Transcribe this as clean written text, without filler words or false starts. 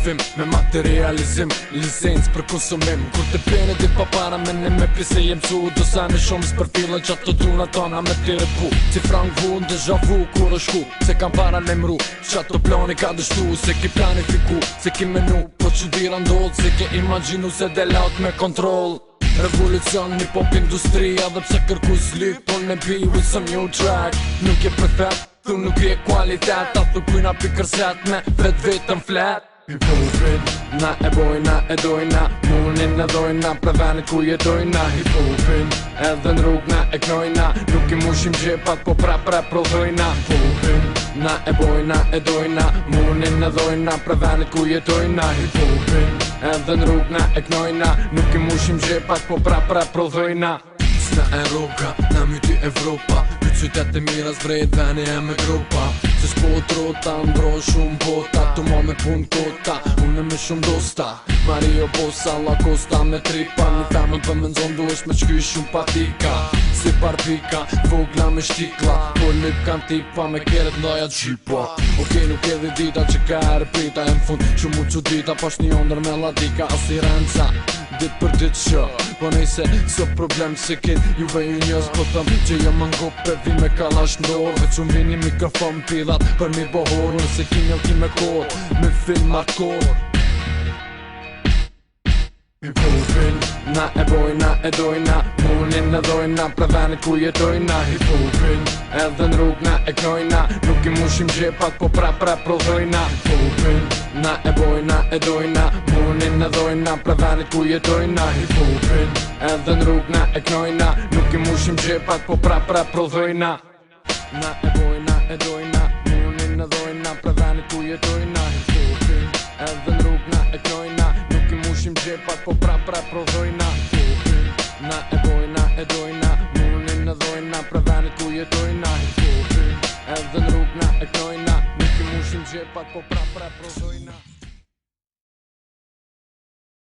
kufim me materializim, licencë për konsumim. Kur të pene di pa para me ne me pise jem cu, do sa në shumë s'përfilën që ato druna tona me tire pu. Si Frank Vu në deja vu kur është ku, se kam para lemru, që ato plani ka dështu, se ki planifiku, se ki menu, po që dira ndodh, se ki imaginu se del out me kontrol. Revolucion një pop industria dhe pse kërkus lyp, po në be with some new track. Nuk je perfect, thu nuk je kualitet, a thu kujna pikërset me vetëm flet. Hip-hopin, na e bojna, e dojna, munin e dojna, pra venit ku jetojna. Hip-hopin, edhe në rrug na e knojna, nuk i mushim gjepat, po prodhojna. Hip-hopin, na e bojna, e dojna, munin e dojna, pra venit ku jetojna. Hip-hopin, edhe në rrug na e knojna, nuk i mushim gjepat, po prodhojna. S'na e rruga, na myti Evropa, pyt qytet e mira zvrejt veni e me grupa. Se s'po trota, ndro shumë bota, tu ma me pun kota, unë me shumë dosta. Mario Bossa, La Costa me tripa, një femën për me nzon duesh me qky shumë patika. Si parpika, vogla me shtikla, po lyp kan tipa me keret ndoja gjipa. Okej, nuk edhi dita që ka e repita, e m'fund që mu që dita, pash një ondër melodika, as i renca. Dit për dit që, po nejse, so problem se kit, juve ju njës, po thëm që jo më ngope, vi me kalash ndorë, veç unë vini mikrofon pidat, për mi bohor, nëse ki njëll ki me kod, me film hardcore. Hip-hopin, na e bojna, e dojna, munin e dojna, pra venit ku jetojna. Hip-hopin, edhe në rrug na e knojna, nuk i mushim gjepat, po prodhojna. Hip-hopin, na e bojna, e dojna, munin e dojna, pra venit ku jetojna. Hip-hopin, edhe në rrug na e knojna, nuk i mushim gjepat, po prodhojna. Na e bojna, e dojna, munin e dojna, pra venit ku jetojna. Hip-hopin, edhe në rrug na e knojna, nuk i mushim gjepat, po prodhojna. Hip-hopin, na e bojna, e dojna, munin e dojna, pra venit ku jetojna. Hip-hopin, edhe në rrug na e knojna, nuk i mushim gjepat, po prodhojna.